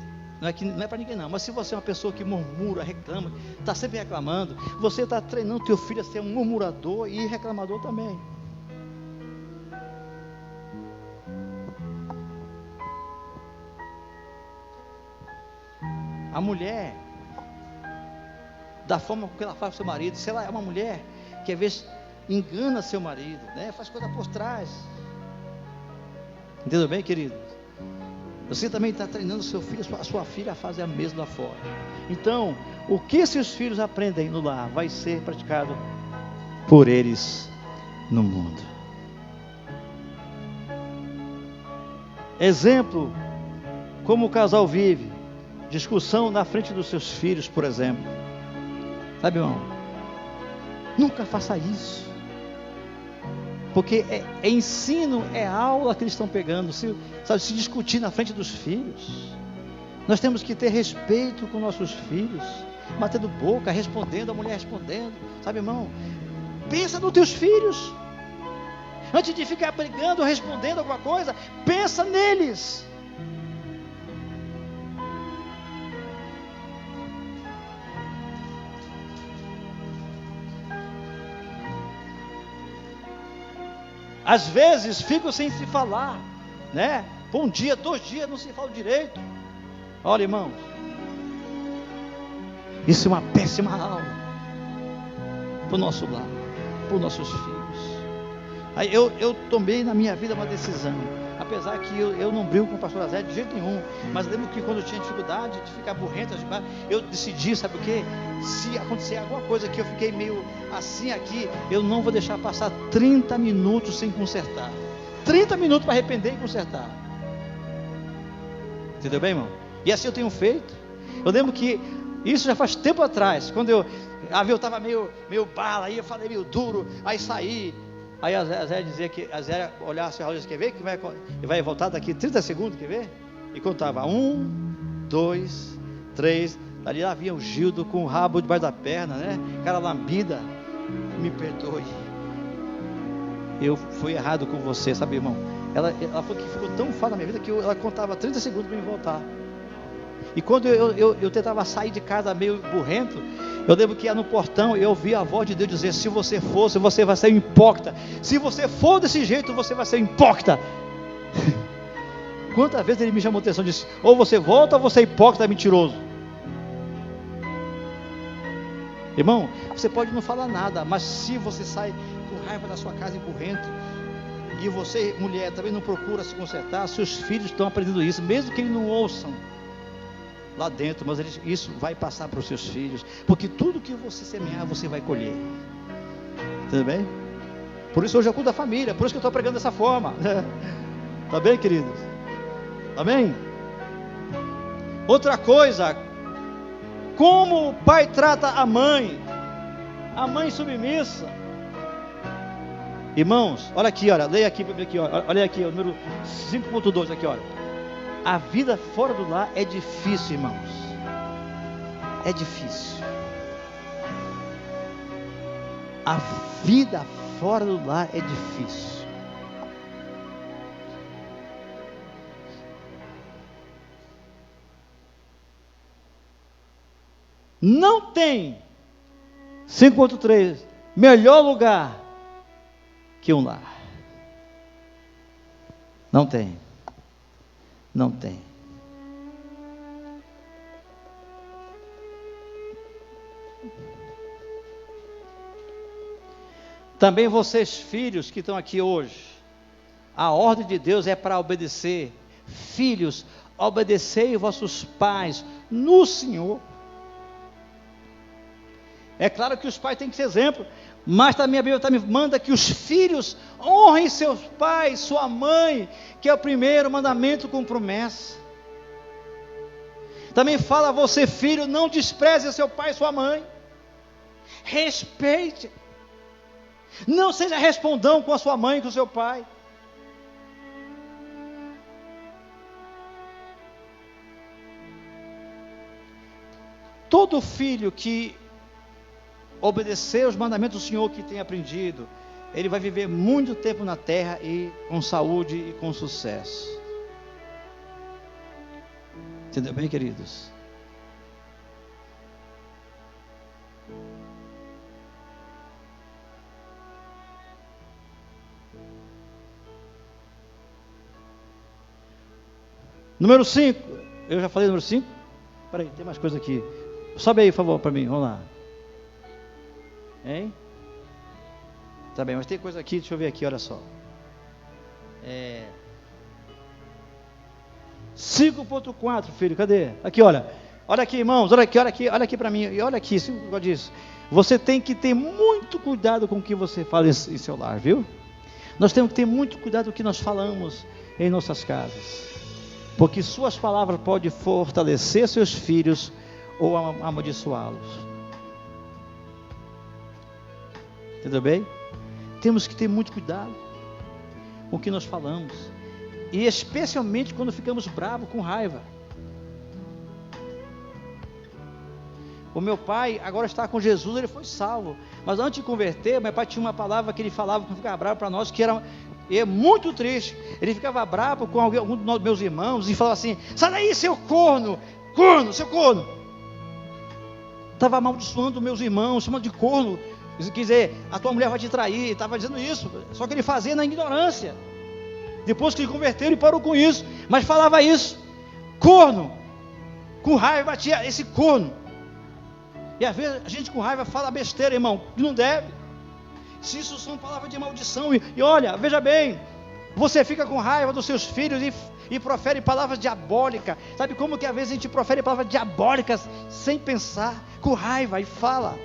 não é para ninguém não, mas se você é uma pessoa que murmura, reclama, está sempre reclamando, você está treinando teu filho a ser um murmurador e reclamador também. A mulher, da forma com que ela faz com seu marido, se ela é uma mulher que às vezes engana seu marido, né? Faz coisa por trás. Entendeu bem, querido? Você também está treinando seu filho, a sua filha a fazer a mesma lá fora. Então, o que seus filhos aprendem no lar vai ser praticado por eles no mundo. Exemplo, como o casal vive, discussão na frente dos seus filhos, por exemplo. Sabe, irmão? Nunca faça isso. Porque é ensino, é aula que eles estão pegando, se discutir na frente dos filhos. Nós temos que ter respeito com nossos filhos, batendo boca, respondendo, a mulher respondendo, sabe, irmão? Pensa nos teus filhos, antes de ficar brigando, respondendo alguma coisa, pensa neles. Às vezes ficam sem se falar, né? Por um dia, 2 dias, não se fala direito. Olha, irmãos, isso é uma péssima aula para o nosso lar, para os nossos filhos. Aí eu tomei na minha vida uma decisão, apesar que eu não brigo com o pastor Azé de jeito nenhum, mas lembro que quando eu tinha dificuldade de ficar burrento, eu decidi, sabe o que? Se acontecer alguma coisa que eu fiquei meio assim aqui, eu não vou deixar passar 30 minutos sem consertar. 30 minutos para arrepender e consertar. Entendeu bem, irmão? E assim eu tenho feito. Eu lembro que isso já faz tempo atrás, quando eu estava meio bala, aí eu falei meio duro, aí saí. Aí a Zé dizia que a Zé olhasse a Raul, quer ver? Que vai voltar daqui 30 segundos, quer ver? E contava 1, 2, 3. Ali lá vinha o Gildo com o rabo debaixo da perna, né? Cara lambida. Me perdoe. Eu fui errado com você, sabe, irmão? Ela falou que ficou tão fácil na minha vida que ela contava 30 segundos para me voltar. E quando eu tentava sair de casa meio burrento, eu lembro que ia no portão, eu ouvi a voz de Deus dizer: se você fosse, você vai ser um hipócrita. Se você for desse jeito, você vai ser um hipócrita. Quantas vezes ele me chamou a atenção e disse: ou você volta ou você é hipócrita, mentiroso. Irmão, você pode não falar nada, mas se você sai com raiva da sua casa empurrento, e você, mulher, também não procura se consertar, seus filhos estão aprendendo isso, mesmo que eles não ouçam lá dentro, mas isso vai passar para os seus filhos, porque tudo que você semear, você vai colher. Tudo bem? Por isso hoje eu cuido da família, por isso que eu estou pregando dessa forma. Tá bem, queridos? Amém? Outra coisa, como o pai trata a mãe submissa. Irmãos, olha aqui, olha, leia aqui para mim aqui, olha aqui, o número 5.2 aqui, olha. A vida fora do lar é difícil, irmãos. É difícil. A vida fora do lar é difícil. Não tem 5.3 melhor lugar que um lar. Não tem. Não tem. Também vocês, filhos que estão aqui hoje, a ordem de Deus é para obedecer. Filhos, obedecei vossos pais no Senhor. É claro que os pais têm que ser exemplo, mas também a Bíblia também manda que os filhos honrem seus pais, sua mãe, que é o primeiro mandamento com promessa. Também fala: você, filho, não despreze seu pai e sua mãe. Respeite. Não seja respondão com a sua mãe e com o seu pai. Todo filho que obedecer os mandamentos do Senhor que tem aprendido, ele vai viver muito tempo na terra e com saúde e com sucesso. Entendeu bem, queridos? Número 5. Eu já falei número 5? Espera aí, tem mais coisa aqui. Sobe aí, por favor, para mim, vamos lá. Hein? Tá bem, mas tem coisa aqui, deixa eu ver aqui, olha só. 5.4, filho, cadê? Aqui, olha. Olha aqui, irmãos, olha aqui para mim, e olha aqui, se eu disso. Você tem que ter muito cuidado com o que você fala em seu lar, viu? Nós temos que ter muito cuidado com o que nós falamos em nossas casas, porque suas palavras podem fortalecer seus filhos ou amaldiçoá-los. Entendeu bem? Temos que ter muito cuidado com o que nós falamos, e especialmente quando ficamos bravos, com raiva. O meu pai agora está com Jesus, ele foi salvo, mas antes de converter, meu pai tinha uma palavra que ele falava quando ficava bravo para nós, que era muito triste. Ele ficava bravo com algum dos meus irmãos e falava assim: sai daí, seu corno, seu corno. Estava amaldiçoando meus irmãos, chamando de corno. Quer dizer, a tua mulher vai te trair, estava dizendo isso, só que ele fazia na ignorância. Depois que se converteram e parou com isso. Mas falava isso. Corno. Com raiva batia esse corno. E às vezes a gente com raiva fala besteira, irmão, que não deve. Se isso são palavras de maldição. E olha, veja bem, você fica com raiva dos seus filhos e profere palavras diabólicas. Sabe como que às vezes a gente profere palavras diabólicas sem pensar, com raiva e fala.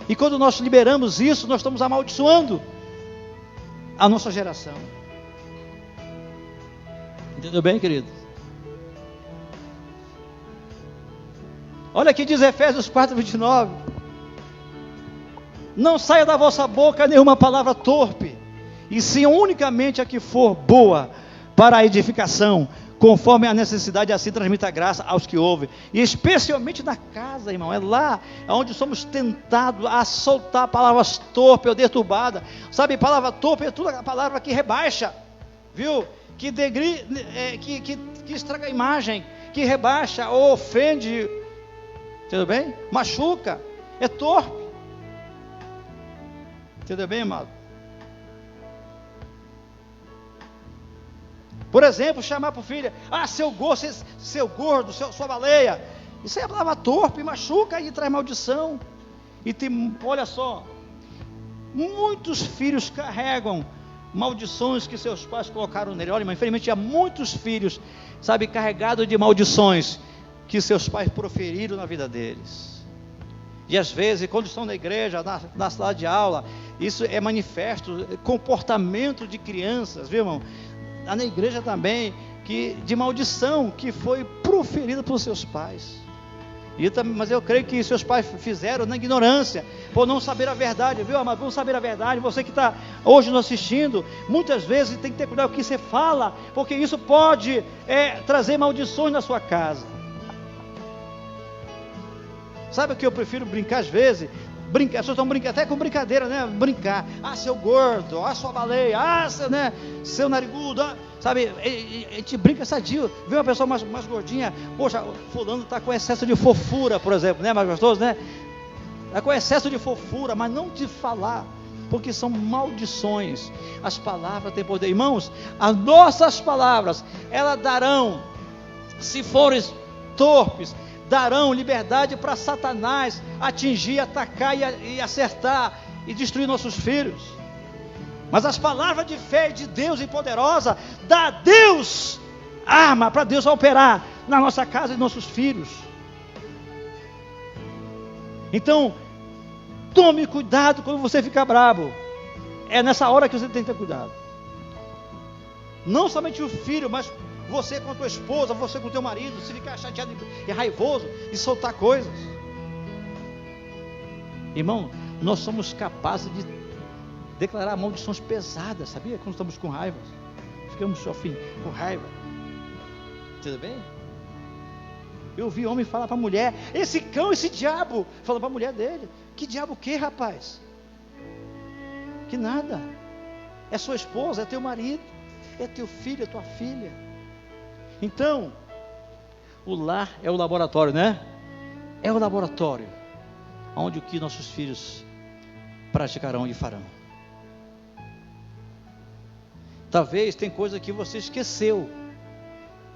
E quando nós liberamos isso, nós estamos amaldiçoando a nossa geração. Entendeu bem, querido? Olha aqui diz Efésios 4:29. Não saia da vossa boca nenhuma palavra torpe, e sim unicamente a que for boa para a edificação, conforme a necessidade, assim transmita a graça aos que ouvem. E especialmente na casa, irmão, é lá onde somos tentados a soltar palavras torpes ou deturbadas. Sabe, palavra torpe é tudo a palavra que rebaixa, viu? Que estraga a imagem, que rebaixa ou ofende, entendeu bem? Machuca, é torpe. Entendeu bem, amado? Por exemplo, chamar para o filho, seu gordo, sua baleia. Isso é a palavra torpe, machuca e traz maldição. E olha só, muitos filhos carregam maldições que seus pais colocaram nele. Olha, mas infelizmente há muitos filhos, sabe, carregados de maldições que seus pais proferiram na vida deles. E às vezes, quando estão na igreja, na sala de aula, isso é manifesto, comportamento de crianças, viu, irmão? Na igreja também, de maldição que foi proferida por seus pais. Mas eu creio que seus pais fizeram na ignorância, por não saber a verdade, viu, amado? Por não saber a verdade. Você que está hoje nos assistindo, muitas vezes tem que ter cuidado com o que você fala, porque isso pode trazer maldições na sua casa. Sabe o que eu prefiro brincar às vezes? As pessoas estão brincando, até com brincadeira, né? Brincar. Seu gordo, sua baleia, seu narigudo, sabe? A gente brinca sadio. Vê uma pessoa mais gordinha, poxa, fulano está com excesso de fofura, por exemplo, né? Mais gostoso, né? Está com excesso de fofura, mas não de falar, porque são maldições. As palavras têm poder. Irmãos, as nossas palavras, elas darão, se forem torpes, darão liberdade para Satanás atingir, atacar e acertar e destruir nossos filhos. Mas as palavras de fé de Deus e poderosa, dá a Deus arma para Deus operar na nossa casa e nossos filhos. Então, tome cuidado quando você ficar bravo. É nessa hora que você tem que ter cuidado. Não somente o filho, mas você com a tua esposa, você com o teu marido, se ficar chateado e raivoso, e soltar coisas. Irmão, nós somos capazes de declarar maldições pesadas, sabia? Quando estamos com raiva, ficamos com raiva. Tudo bem? Eu vi homem falar para a mulher, esse cão, esse diabo, falando para a mulher dele, que diabo o que, rapaz? Que nada, é sua esposa, é teu marido, é teu filho, é tua filha. Então, o lar é o laboratório, né? É o laboratório onde o que nossos filhos praticarão e farão. Talvez tem coisa que você esqueceu,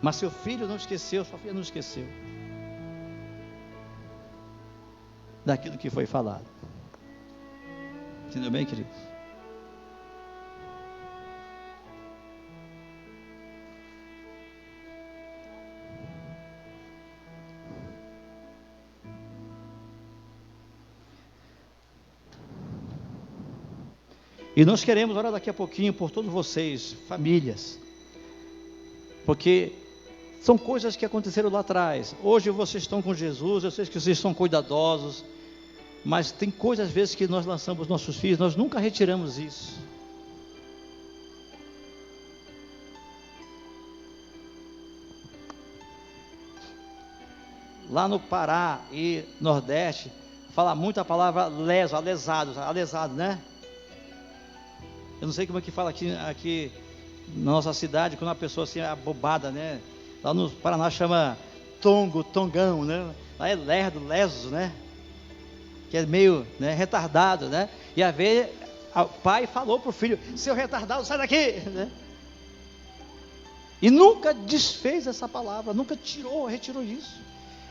mas seu filho não esqueceu, sua filha não esqueceu daquilo que foi falado. Entendeu bem, queridos? E nós queremos orar daqui a pouquinho por todos vocês, famílias, porque são coisas que aconteceram lá atrás. Hoje vocês estão com Jesus, eu sei que vocês são cuidadosos, mas tem coisas às vezes que nós lançamos nossos filhos, nós nunca retiramos isso. Lá no Pará e Nordeste, fala muito a palavra alesado, né? Eu não sei como é que fala aqui na nossa cidade, quando uma pessoa assim é abobada, né? Lá no Paraná chama tongão, né? Lá é lerdo, leso, né? Que é meio, né, retardado, né? E às vezes o pai falou para o filho: seu retardado, sai daqui, né? E nunca desfez essa palavra, nunca retirou isso.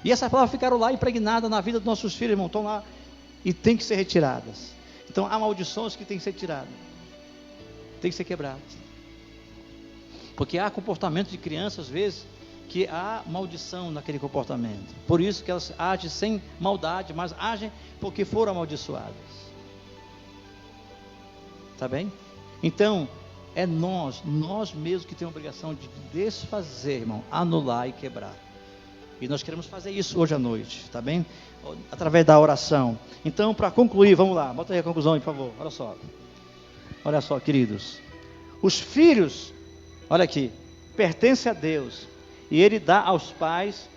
E essas palavras ficaram lá impregnadas na vida dos nossos filhos, irmão, estão lá e tem que ser retiradas. Então há maldições que tem que ser tiradas, tem que ser quebradas. Porque há comportamento de crianças, às vezes, que há maldição naquele comportamento. Por isso que elas agem sem maldade, mas agem porque foram amaldiçoadas. Está bem? Então, é nós mesmos que temos a obrigação de desfazer, irmão, anular e quebrar. E nós queremos fazer isso hoje à noite, está bem? Através da oração. Então, para concluir, vamos lá, bota aí a conclusão, por favor. Olha só, queridos. Os filhos, olha aqui, pertencem a Deus. E Ele dá aos pais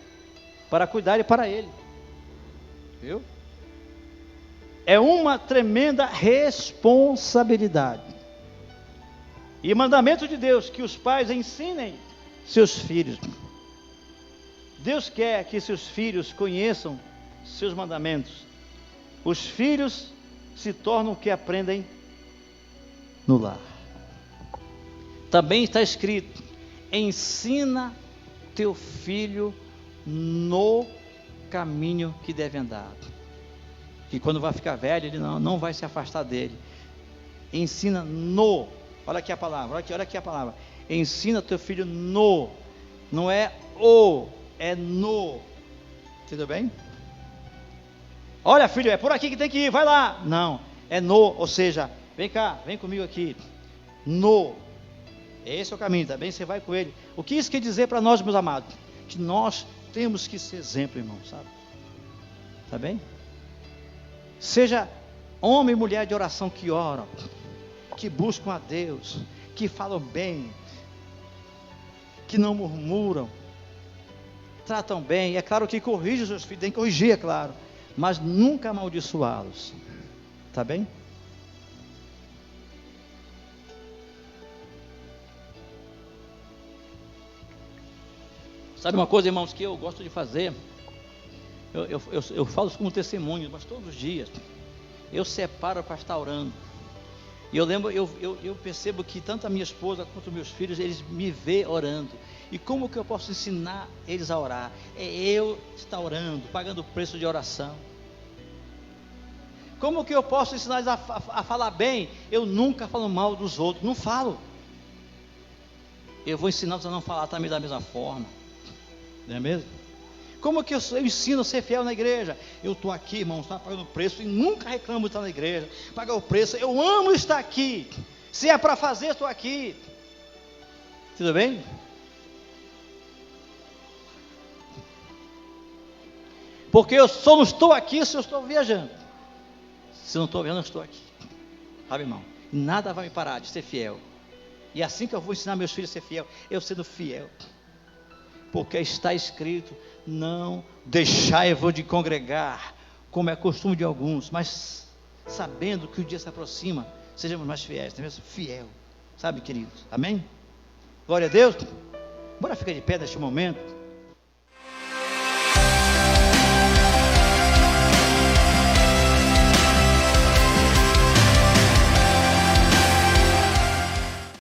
para cuidarem para Ele. Viu? É uma tremenda responsabilidade. E mandamento de Deus, que os pais ensinem seus filhos. Deus quer que seus filhos conheçam seus mandamentos. Os filhos se tornam o que aprendem no lar. Também está escrito: ensina teu filho no caminho que deve andar. Que quando vai ficar velho, ele não vai se afastar dele. Ensina no. Olha aqui a palavra, olha aqui a palavra. Ensina teu filho no. Não é o, é no. Tudo bem? Olha, filho, é por aqui que tem que ir, vai lá. Não, é no, ou seja, vem cá, vem comigo aqui. No. Esse é o caminho, tá bem? Você vai com ele. O que isso quer dizer para nós, meus amados? Que nós temos que ser exemplo, irmão, sabe? Tá bem? Seja homem e mulher de oração que oram, que buscam a Deus, que falam bem, que não murmuram, tratam bem. É claro que corrige os seus filhos, tem que corrigir, é claro, mas nunca amaldiçoá-los. Tá bem? Sabe uma coisa, irmãos, que eu gosto de fazer? Eu falo isso como testemunho, mas todos os dias eu separo para estar orando. E eu percebo que tanto a minha esposa quanto os meus filhos, eles me veem orando. E como que eu posso ensinar eles a orar? É eu estar orando, pagando o preço de oração. Como que eu posso ensinar eles a falar bem? Eu nunca falo mal dos outros, não falo. Eu vou ensiná-los a não falar também da mesma forma. Não é mesmo? Como que eu ensino a ser fiel na igreja? Eu estou aqui, irmão, está pagando o preço e nunca reclamo de estar na igreja. Pagar o preço, eu amo estar aqui. Se é para fazer, estou aqui. Tudo bem? Porque eu só não estou aqui se eu estou viajando. Se eu não estou viajando, eu estou aqui. Sabe, irmão? Nada vai me parar de ser fiel. E é assim que eu vou ensinar meus filhos a ser fiel, eu sendo fiel. Porque está escrito: não deixai-vos de congregar, como é costume de alguns, mas sabendo que o dia se aproxima, sejamos mais fiéis, não é mesmo? Fiel, sabe, queridos? Amém? Glória a Deus. Bora ficar de pé neste momento.